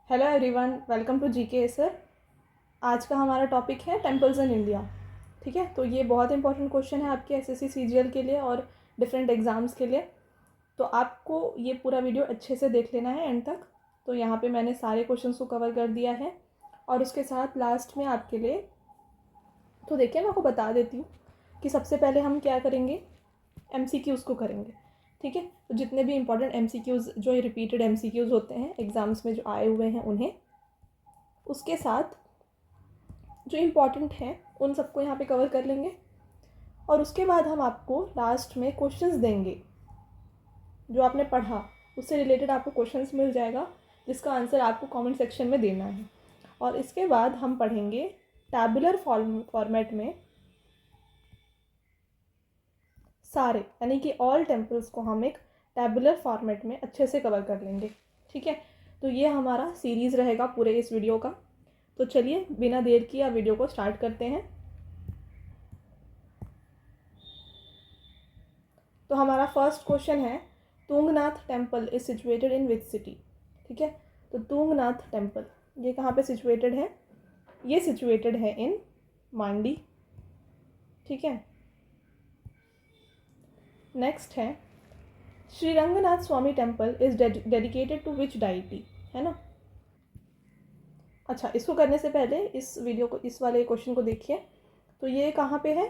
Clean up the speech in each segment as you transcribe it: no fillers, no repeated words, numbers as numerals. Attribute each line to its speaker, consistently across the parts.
Speaker 1: Hello everyone, welcome to GK sir. आज का हमारा टॉपिक है टेम्पल्स इन इंडिया। ठीक है, तो ये बहुत इंपॉर्टेंट क्वेश्चन है आपके एसएससी सीजीएल के लिए और डिफरेंट एग्ज़ाम्स के लिए। तो आपको ये पूरा वीडियो अच्छे से देख लेना है एंड तक। तो यहाँ पे मैंने सारे क्वेश्चंस को कवर कर दिया है और उसके साथ लास्ट में आपके लिए तो देखिए मैं आपको बता देती हूँ कि सबसे पहले हम क्या करेंगे, एमसीक्यूज़ को करेंगे। ठीक है, तो जितने भी इंपॉर्टेंट एमसीक्यूज़ जो रिपीटेड एमसीक्यूज़ होते हैं एग्ज़ाम्स में जो आए हुए हैं उन्हें, उसके साथ जो इम्पॉर्टेंट हैं उन सबको यहाँ पे कवर कर लेंगे। और उसके बाद हम आपको लास्ट में क्वेश्चंस देंगे, जो आपने पढ़ा उससे रिलेटेड आपको क्वेश्चंस मिल जाएगा जिसका आंसर आपको कमेंट सेक्शन में देना है। और इसके बाद हम पढ़ेंगे टैबुलर फॉर्मेट में सारे, यानी कि ऑल टेम्पल्स को हम एक टैबुलर फॉर्मेट में अच्छे से कवर कर लेंगे। ठीक है, तो ये हमारा सीरीज़ रहेगा पूरे इस वीडियो का। तो चलिए बिना देर किए वीडियो को स्टार्ट करते हैं। तो हमारा फर्स्ट क्वेश्चन है, Tungnath temple is situated in which city. ठीक है, तो तुंगनाथ टेम्पल ये कहाँ पे सिचुएटेड है? ये सिचुएटेड है इन मांडी। ठीक है, नेक्स्ट है, Shri Ranganath Swami temple is dedicated to which deity. है ना। अच्छा, इसको करने से पहले इस वीडियो को, इस वाले क्वेश्चन को देखिए। तो ये कहाँ पे है?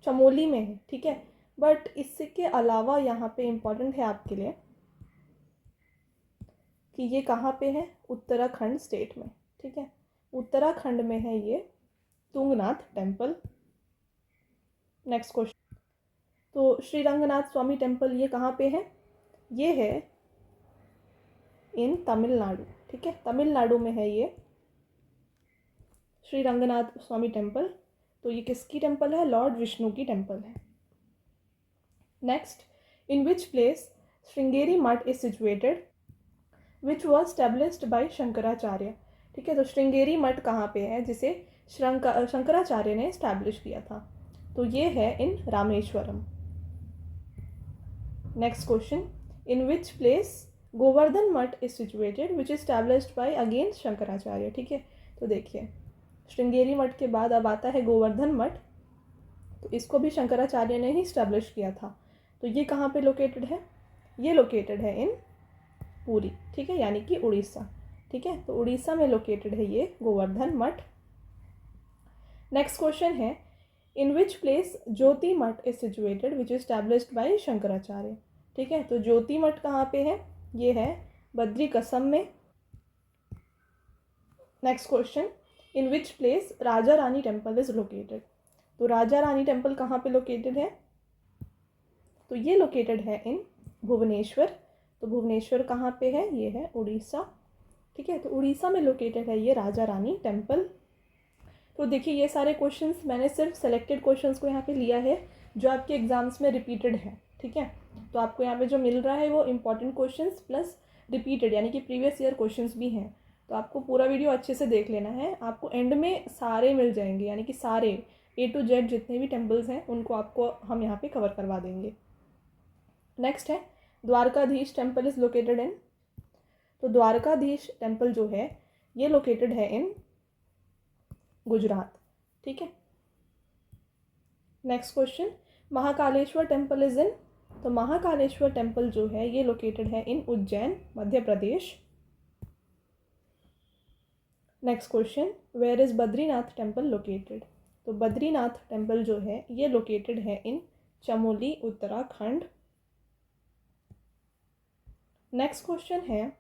Speaker 1: चमोली में है। ठीक है, बट इसके अलावा यहाँ पे इम्पॉर्टेंट है आपके लिए कि ये कहाँ पे है? उत्तराखंड स्टेट में। ठीक है, उत्तराखंड में है ये तुंगनाथ टेम्पल। नेक्स्ट क्वेश्चन, तो श्री रंगनाथ स्वामी टेम्पल ये कहाँ पे है? ये है इन तमिलनाडु। ठीक है, तमिलनाडु में है ये श्री रंगनाथ स्वामी टेम्पल। तो ये किसकी टेम्पल है? लॉर्ड विष्णु की टेम्पल है। Next, in which place Sringeri Math is situated which was established by Shankaracharya. ठीक है, तो श्रृंगेरी मठ कहाँ पे है जिसे शंकराचार्य ने स्टैब्लिश किया था? तो ये है in Rameswaram. Next question, in which place Govardhan Math is situated which is established by again Shankaracharya. ठीक है, तो देखिए श्रृंगेरी मठ के बाद अब आता है गोवर्धन मठ। तो इसको भी शंकराचार्य ने ही स्टैब्लिश किया था। तो ये कहाँ पे लोकेटेड है? ये लोकेटेड है इन पुरी। ठीक है, यानी कि उड़ीसा। ठीक है, तो उड़ीसा में लोकेटेड है ये गोवर्धन मठ। नेक्स्ट क्वेश्चन है, इन विच प्लेस ज्योति मठ is situated which is established by Shankaracharya. ठीक है, तो ज्योति मठ कहाँ पे है? ये है बद्री कसम में। Next question, in which place Raja Rani temple is located. तो राजा रानी टेम्पल कहाँ पे लोकेटेड है? तो ये लोकेटेड है इन भुवनेश्वर। तो भुवनेश्वर कहाँ पे है? ये है उड़ीसा। ठीक है, तो उड़ीसा में लोकेटेड है ये राजा रानी टेम्पल। तो देखिए ये सारे क्वेश्चंस मैंने सिर्फ सेलेक्टेड क्वेश्चंस को यहाँ पे लिया है जो आपके एग्जाम्स में रिपीटेड है। ठीक है, तो आपको यहाँ पे जो मिल रहा है वो इंपॉर्टेंट क्वेश्चंस प्लस रिपीटेड यानी कि प्रीवियस ईयर क्वेश्चंस भी हैं। तो आपको पूरा वीडियो अच्छे से देख लेना है, आपको एंड में सारे मिल जाएंगे, यानी कि सारे A to Z जितने भी टेम्पल्स हैं उनको आपको हम यहाँ पे कवर करवा देंगे। नेक्स्ट है, Dwarkadhish temple is located in. तो द्वारकाधीश टेम्पल जो है ये लोकेटेड है इन गुजरात। ठीक है, next question, Mahakaleshwar temple is in. तो महाकालेश्वर टेम्पल जो है ये लोकेटेड है in Ujjain Madhya Pradesh. Next question, where is Badrinath temple located. तो बद्रीनाथ टेम्पल जो है ये लोकेटेड है in Chamoli Uttarakhand. Next question है,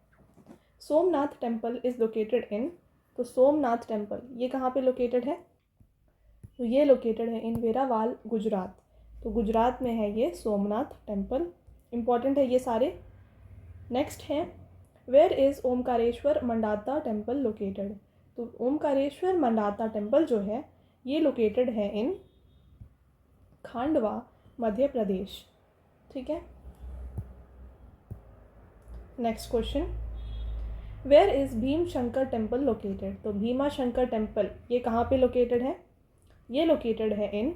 Speaker 1: Somnath temple is located in. तो सोमनाथ टेम्पल ये कहाँ पे लोकेटेड है? तो ये लोकेटेड है इन वेरावाल गुजरात। तो गुजरात में है ये सोमनाथ टेम्पल। इम्पॉर्टेंट है ये सारे। नेक्स्ट है, where is Omkareshwar Mandhata temple located. तो ओमकारेश्वर मंडाता टेम्पल जो है ये लोकेटेड है इन खांडवा मध्य प्रदेश। ठीक है, next question, where is Bhim Shankar temple located. तो भीमा शंकर टेम्पल ये कहाँ पे लोकेटेड है? ये लोकेटेड है in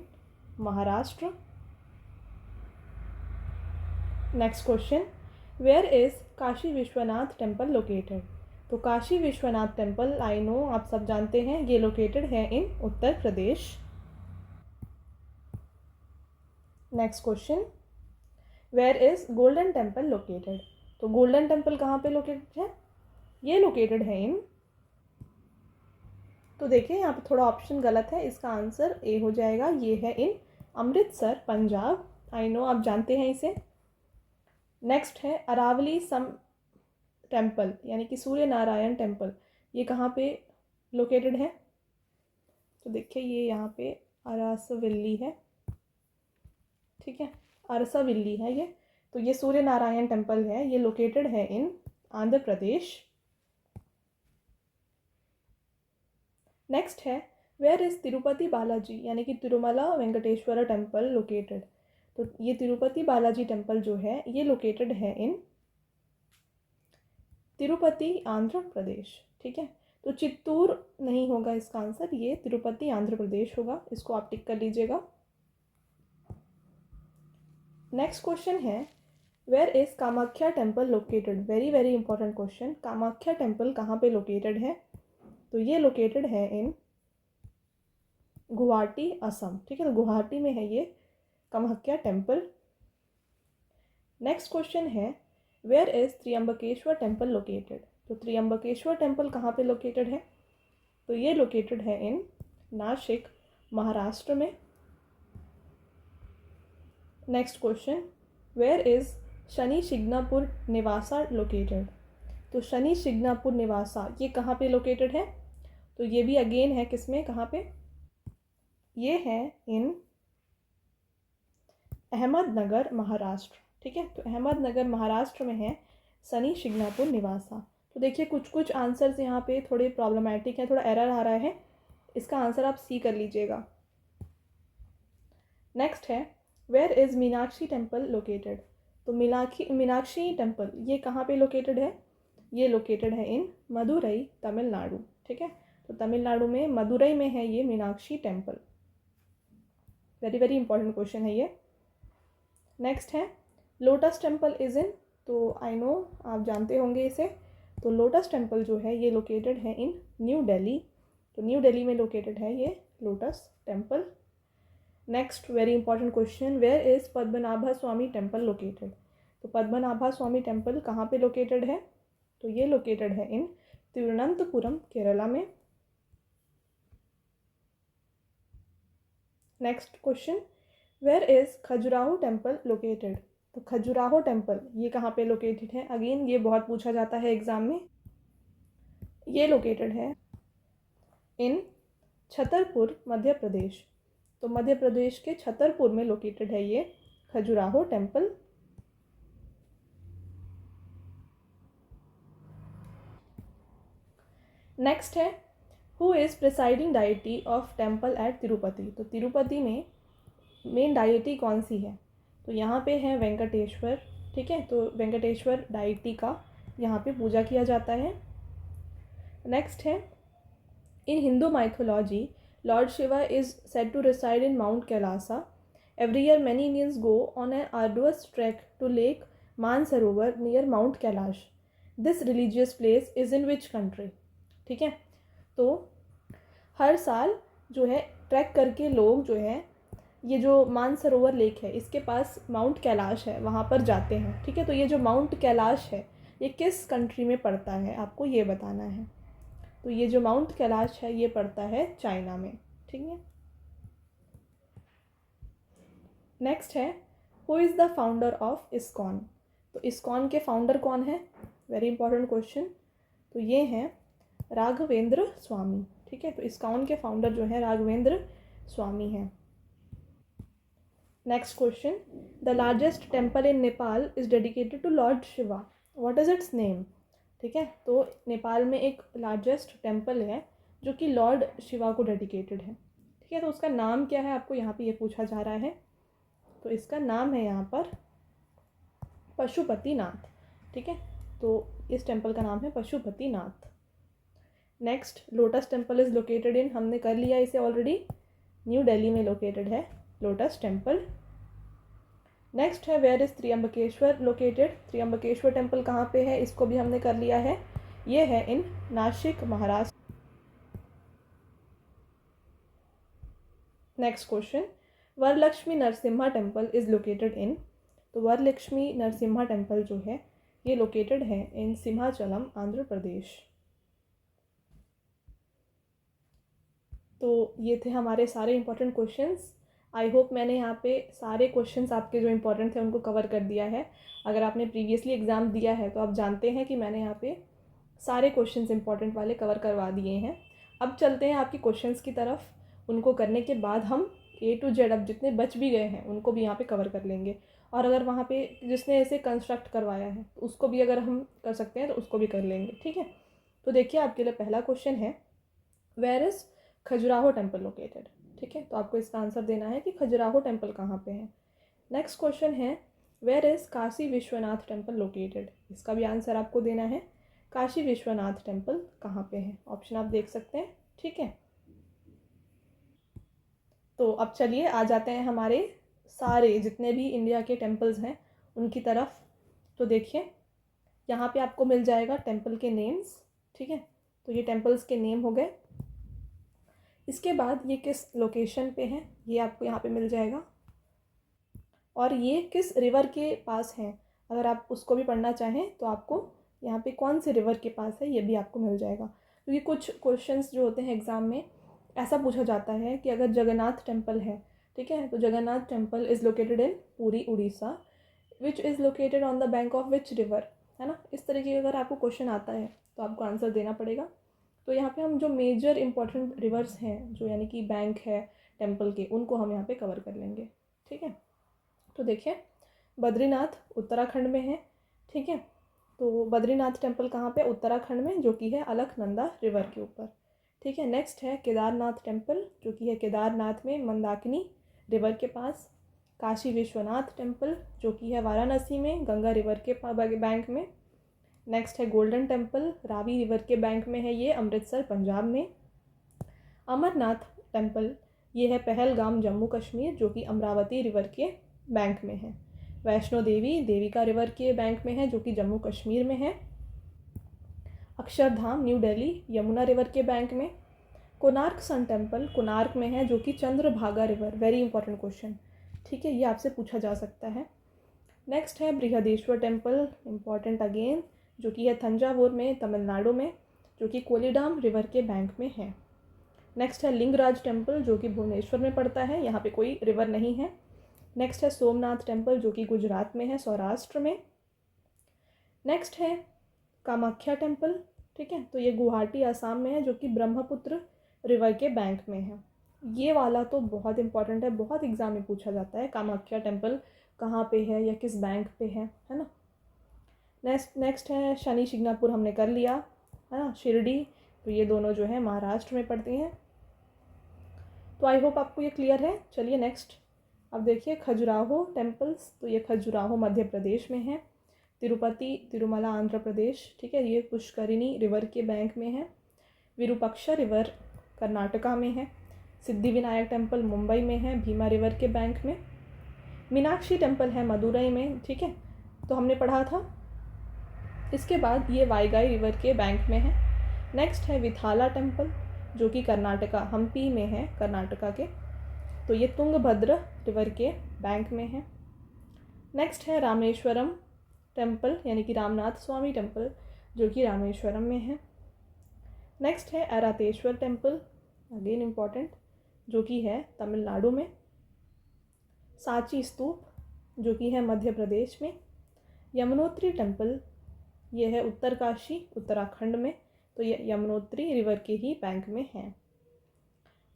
Speaker 1: Maharashtra. Next question, where is Kashi Vishwanath temple located. तो Kashi Vishwanath temple, I know आप सब जानते हैं, ये लोकेटेड है in Uttar Pradesh. Next question, where is golden temple located? तो गोल्डन टेम्पल कहाँ पे लोकेटेड है? ये लोकेटेड है इन, तो देखिए यहाँ पे थोड़ा ऑप्शन गलत है, इसका आंसर ए हो जाएगा। ये है इन अमृतसर, पंजाब। आई नो आप जानते हैं इसे। नेक्स्ट है अरावली सम टेम्पल, यानी कि सूर्य नारायण टेम्पल, ये कहाँ पे लोकेटेड है? तो देखिए ये यहाँ पे अरासविल्ली है, ठीक है, अरसाविल्ली है ये। तो ये सूर्य नारायण टेम्पल है, ये लोकेटेड है इन आंध्र प्रदेश। नेक्स्ट है वेयर इज तिरुपति बालाजी, यानी कि तिरुमला वेंकटेश्वर टेम्पल लोकेटेड? तो ये तिरुपति बालाजी टेम्पल जो है ये लोकेटेड है इन तिरुपति, आंध्र प्रदेश, ठीक है। तो चित्तूर नहीं होगा इसका आंसर, ये तिरुपति आंध्र प्रदेश होगा, इसको आप टिक कर लीजिएगा। नेक्स्ट क्वेश्चन है where is Kamakhya temple located? Very very important question, Kamakhya temple कहाँ पे लोकेटेड है? तो ये लोकेटेड है इन गुवाहाटी, असम, ठीक है। तो गुवाहाटी में है ये कामाख्या टेम्पल। नेक्स्ट क्वेश्चन है where is Trimbakeshwar temple located? तो त्र्यंबकेश्वर टेम्पल कहाँ पे लोकेटेड है? तो ये लोकेटेड है इन नासिक, महाराष्ट्र में। Next question where is Shani Shingnapur निवासा लोकेटेड? तो शनि शिग्नापुर निवासा ये कहाँ पे लोकेटेड है? तो ये भी अगेन है किसमें, कहाँ पे? ये है इन अहमदनगर, महाराष्ट्र, ठीक है। तो अहमदनगर महाराष्ट्र में है शनि शिग्नापुर निवासा। तो देखिए कुछ कुछ आंसर्स यहाँ पे थोड़े प्रॉब्लमेटिक हैं, थोड़ा एरर आ रहा है, इसका आंसर आप सी कर लीजिएगा। नेक्स्ट है where is Meenakshi temple located? तो मीनाक्षी टेम्पल ये कहाँ पे लोकेटेड है? ये लोकेटेड है इन मदुरई, तमिलनाडु, ठीक है। तो तमिलनाडु में मदुरई में है ये Meenakshi temple. Very very important question है ये। नेक्स्ट है लोटस टेम्पल इज इन? तो आई नो आप जानते होंगे इसे। तो लोटस टेम्पल जो है ये लोकेटेड है इन न्यू दिल्ली। तो न्यू दिल्ली में लोकेटेड है ये lotus temple. Next very important question where is Padmanabha Swamy temple located? तो पद्मनाभा स्वामी टेम्पल कहाँ पे लोकेटेड है? तो ये लोकेटेड है इन तिरुवनंतपुरम, केरला में। Next question where is Khajuraho temple located? तो खजुराहो टेम्पल ये कहाँ पे लोकेटेड है? अगेन ये बहुत पूछा जाता है एग्जाम में। ये लोकेटेड है इन छतरपुर, मध्य प्रदेश। तो मध्य प्रदेश के छतरपुर में लोकेटेड है ये खजुराहो टेम्पल। नेक्स्ट है who is presiding deity of temple at Tirupati? तो तिरुपति में मेन डाइटी कौन सी है? तो यहाँ पे है वेंकटेश्वर, ठीक है। तो वेंकटेश्वर डाइटी का यहाँ पे पूजा किया जाता है। नेक्स्ट है in Hindu mythology lord Shiva is said to reside in mount Kailasa. Every year many Indians go on an arduous trek to lake Mansarovar near mount Kailash. This religious place is in which country? ठीक है। तो हर साल जो है ट्रैक करके लोग जो है ये जो मानसरोवर लेक है इसके पास माउंट कैलाश है वहाँ पर जाते हैं, ठीक है। तो ये जो माउंट कैलाश है ये किस कंट्री में पड़ता है आपको ये बताना है। तो ये जो माउंट कैलाश है ये पड़ता है चाइना में, ठीक है। नेक्स्ट है who is the founder of ISKCON? तो इस्कॉन के फाउंडर कौन है? Very important question. तो ये हैं राघवेंद्र स्वामी, ठीक है। तो इस्कॉन के फाउंडर जो है राघवेंद्र स्वामी हैं। Next question the largest temple in Nepal is dedicated to lord Shiva, what is its name? ठीक है। तो नेपाल में एक लार्जेस्ट टेम्पल है जो कि लॉर्ड शिवा को डेडिकेटेड है, ठीक है। तो उसका नाम क्या है आपको यहाँ पे ये पूछा जा रहा है। तो इसका नाम है यहाँ पर पशुपतिनाथ, ठीक है। तो इस टेम्पल का नाम है Pashupatinath. Next lotus temple is located इन, हमने कर लिया इसे ऑलरेडी, न्यू दिल्ली में लोकेटेड है लोटस टेम्पल। नेक्स्ट है where is Trimbakeshwar located? Trimbakeshwar temple कहाँ पे है इसको भी हमने कर लिया है, ये है in Nashik, Maharashtra. Next question, Varalakshmi Narasimha temple is located in. तो वरलक्ष्मी नरसिम्हा टेम्पल जो है ये लोकेटेड है इन सिंहाचलम, आंध्र प्रदेश। तो ये थे हमारे सारे इंपॉर्टेंट क्वेश्चंस। आई होप मैंने यहाँ पे सारे क्वेश्चंस आपके जो इंपॉर्टेंट थे उनको कवर कर दिया है। अगर आपने प्रीवियसली एग्ज़ाम दिया है तो आप जानते हैं कि मैंने यहाँ पे सारे क्वेश्चंस इंपॉर्टेंट वाले कवर करवा दिए हैं। अब चलते हैं आपकी क्वेश्चंस की तरफ। उनको करने के बाद हम A to Z अब जितने बच भी गए हैं उनको भी यहाँ पे कवर कर लेंगे। और अगर वहाँ पे जिसने ऐसे कंस्ट्रक्ट करवाया है उसको भी अगर हम कर सकते हैं तो उसको भी कर लेंगे, ठीक है। तो देखिए आपके लिए पहला क्वेश्चन है, where is Khajuraho temple located. ठीक है, तो आपको इसका आंसर देना है कि खजुराहो टेम्पल कहाँ पे है। नेक्स्ट क्वेश्चन है, where is Kashi Vishwanath temple located. इसका भी आंसर आपको देना है, काशी विश्वनाथ टेम्पल कहाँ पे है। ऑप्शन आप देख सकते हैं, ठीक है। तो अब चलिए आ जाते हैं हमारे सारे जितने भी इंडिया के टेम्पल्स हैं उनकी तरफ। तो देखिए यहाँ पे आपको मिल जाएगा टेम्पल के नेम्स, ठीक है। तो ये टेम्पल्स के नेम हो गए। इसके बाद ये किस लोकेशन पे है ये आपको यहाँ पे मिल जाएगा, और ये किस रिवर के पास है अगर आप उसको भी पढ़ना चाहें तो आपको यहाँ पे कौन से रिवर के पास है ये भी आपको मिल जाएगा। क्योंकि कुछ क्वेश्चंस जो होते हैं एग्ज़ाम में ऐसा पूछा जाता है कि अगर जगन्नाथ टेम्पल है, ठीक है, तो Jagannath temple is located in Puri Orissa, which is located on the bank of which river, है ना। इस तरीके का अगर आपको क्वेश्चन आता है तो आपको आंसर देना पड़ेगा। तो यहाँ पे हम जो मेजर इंपॉर्टेंट रिवर्स हैं जो यानी कि बैंक है टेम्पल के उनको हम यहाँ पे कवर कर लेंगे, ठीक है। तो देखिए बद्रीनाथ उत्तराखंड में है, ठीक है। तो बद्रीनाथ टेम्पल कहाँ पे, उत्तराखंड में, जो कि है अलकनंदा रिवर के ऊपर, ठीक है। नेक्स्ट है केदारनाथ टेम्पल जो कि है केदारनाथ में मंदाकिनी रिवर के पास। काशी विश्वनाथ टेम्पल जो कि है वाराणसी में गंगा रिवर के बैंक में। नेक्स्ट है गोल्डन टेम्पल रावी रिवर के बैंक में है, ये अमृतसर पंजाब में। अमरनाथ टेम्पल ये है पहलगाम जम्मू कश्मीर जो कि अमरावती रिवर के बैंक में है। वैष्णो देवी देविका रिवर के बैंक में है जो कि जम्मू कश्मीर में है। अक्षरधाम न्यू दिल्ली यमुना रिवर के बैंक में। कोणार्क सन टेम्पल कोणार्क में है जो कि Chandrabhaga river, very important question, ठीक है, ये आपसे पूछा जा सकता है। नेक्स्ट है बृहदेश्वर टेम्पल, इम्पॉर्टेंट अगेन, जो कि है तंजावुर में तमिलनाडु में, जो कि कोलिडाम रिवर के बैंक में है। नेक्स्ट है लिंगराज टेम्पल जो कि भुवनेश्वर में पड़ता है, यहाँ पे कोई रिवर नहीं है। नेक्स्ट है सोमनाथ टेम्पल जो कि गुजरात में है, सौराष्ट्र में। नेक्स्ट है कामाख्या टेम्पल, ठीक है, तो ये गुवाहाटी आसाम में है जो कि ब्रह्मपुत्र रिवर के बैंक में है। ये वाला तो बहुत इंपॉर्टेंट है, बहुत एग्जाम में पूछा जाता है, कामाख्या टेम्पल कहाँ पे है या किस बैंक पे है ना। नेक्स्ट है शनि शिंगणापुर, हमने कर लिया, है ना, शिरडी, तो ये दोनों जो है महाराष्ट्र में पड़ती हैं। तो आई होप आपको ये क्लियर है। चलिए नेक्स्ट अब देखिए खजुराहो टेम्पल्स, तो ये खजुराहो मध्य प्रदेश में है। तिरुपति तिरुमला आंध्र प्रदेश, ठीक है, ये पुष्करिणी रिवर के बैंक में है। विरूपाक्षा रिवर कर्नाटका में है। सिद्धिविनायक टेम्पल मुंबई में है, भीमा रिवर के बैंक में। मीनाक्षी टेम्पल है मदुरई में, ठीक है, तो हमने पढ़ा था। इसके बाद ये वाईगाई रिवर के बैंक में है। नेक्स्ट है विथाला टेम्पल जो कि कर्नाटका हम्पी में है, कर्नाटका के, तो ये तुंगभद्र रिवर के बैंक में है। नेक्स्ट है रामेश्वरम टेम्पल यानी कि रामनाथ स्वामी टेम्पल जो कि रामेश्वरम में है। नेक्स्ट है ऐरातेश्वर टेम्पल, अगेन इम्पॉर्टेंट, जो कि है तमिलनाडु में। सांची स्तूप जो कि है मध्य प्रदेश में। यमुनोत्री टेम्पल ये है उत्तरकाशी उत्तराखंड में, तो ये यमुनोत्री रिवर के ही बैंक में है।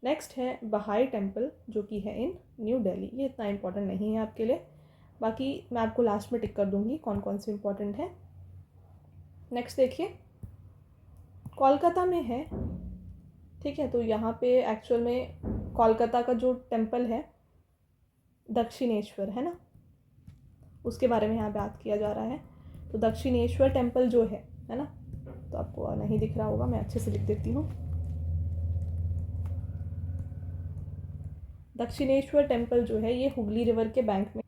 Speaker 1: नेक्स्ट है बहाई टेम्पल जो कि है इन न्यू दिल्ली, ये इतना इम्पोर्टेंट नहीं है आपके लिए, बाकी मैं आपको लास्ट में टिक कर दूंगी कौन कौन से इम्पोर्टेंट है। नेक्स्ट देखिए कोलकाता में है, ठीक है, तो यहाँ पे एक्चुअल में कोलकाता का जो टेम्पल है दक्षिणेश्वर, है ना, उसके बारे में यहाँ बात किया जा रहा है। तो दक्षिणेश्वर टेम्पल जो है ना, तो आपको नहीं दिख रहा होगा, मैं अच्छे से लिख देती हूँ। दक्षिणेश्वर टेम्पल जो है ये हुगली रिवर के बैंक में।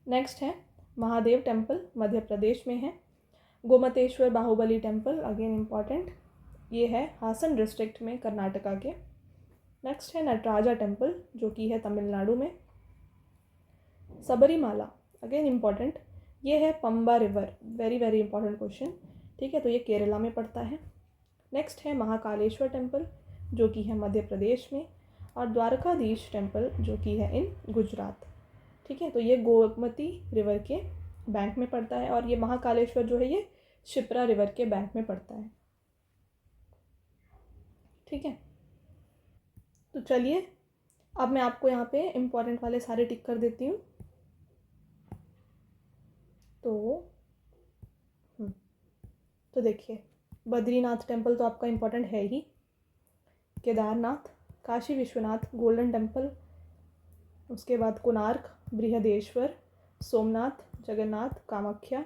Speaker 1: नेक्स्ट है महादेव टेम्पल मध्य प्रदेश में है। Gomateshwar Bahubali temple, again important, ये है हासन डिस्ट्रिक्ट में कर्नाटका के। नेक्स्ट है नटराजा टेम्पल जो कि है तमिलनाडु में। सबरीमाला, अगेन इम्पॉर्टेंट, ये है Pamba river, very very important question, ठीक है, तो ये केरला में पड़ता है। नेक्स्ट है महाकालेश्वर टेम्पल जो कि है मध्य प्रदेश में। और द्वारकाधीश टेम्पल जो कि है इन गुजरात, ठीक है, तो ये गोमती रिवर के बैंक में पड़ता है। और ये महाकालेश्वर जो है ये शिप्रा रिवर के बैंक में पड़ता है, ठीक है। तो चलिए अब मैं आपको यहाँ पे इम्पॉर्टेंट वाले सारे टिक कर देती हूँ। तो देखिए, बद्रीनाथ टेम्पल तो आपका इम्पोर्टेंट है ही, केदारनाथ, काशी विश्वनाथ गोल्डन टेम्पल, उसके बाद कोणार्क, बृहदेश्वर, सोमनाथ, जगन्नाथ, कामाख्या,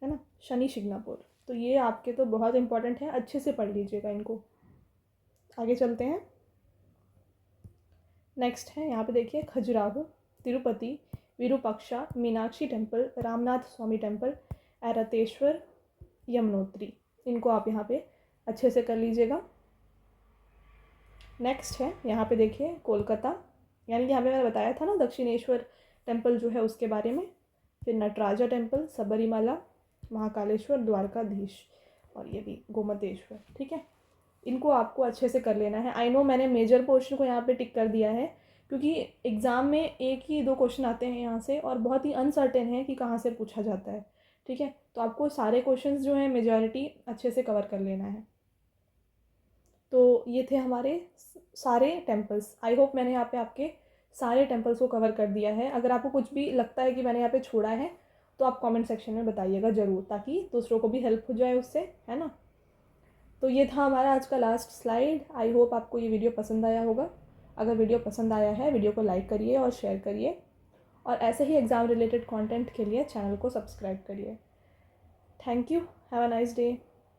Speaker 1: है ना, शनि शिंगणापुर। तो ये आपके तो बहुत इंपॉर्टेंट है, अच्छे से पढ़ लीजिएगा इनको। आगे चलते हैं। नेक्स्ट है यहाँ पे देखिए खजुराहो, तिरुपति, विरूपाक्षा, मीनाक्षी टेम्पल, रामनाथ स्वामी टेम्पल, ऐरातेश्वर, यमुनोत्री, इनको आप यहाँ पे अच्छे से कर लीजिएगा। नेक्स्ट है यहाँ पे देखिए कोलकाता, यानी कि यहाँ पे मैंने बताया था ना दक्षिणेश्वर टेम्पल जो है उसके बारे में। फिर नटराजा टेम्पल, सबरीमाला, महाकालेश्वर, द्वारकाधीश और ये भी गोमतेश्वर, ठीक है, इनको आपको अच्छे से कर लेना है। आई नो मैंने मेजर पोर्शन को यहाँ पे टिक कर दिया है क्योंकि एग्ज़ाम में एक ही दो क्वेश्चन आते हैं यहाँ से और बहुत ही अनसर्टेन है कि कहाँ से पूछा जाता है, ठीक है, तो आपको सारे क्वेश्चंस जो हैं मेजॉरिटी अच्छे से कवर कर लेना है। तो ये थे हमारे सारे टेम्पल्स। आई होप मैंने यहाँ पे आपके सारे टेम्पल्स को कवर कर दिया है। अगर आपको कुछ भी लगता है कि मैंने यहाँ पे छोड़ा है तो आप कमेंट सेक्शन में बताइएगा ज़रूर, ताकि दूसरों को भी हेल्प हो जाए उससे, है ना। तो ये था हमारा आज का लास्ट स्लाइड। आई होप आपको ये वीडियो पसंद आया होगा। अगर वीडियो पसंद आया है वीडियो को लाइक करिए और शेयर करिए, और ऐसे ही एग्ज़ाम रिलेटेड कंटेंट के लिए चैनल को सब्सक्राइब करिए। Thank you, have a nice day.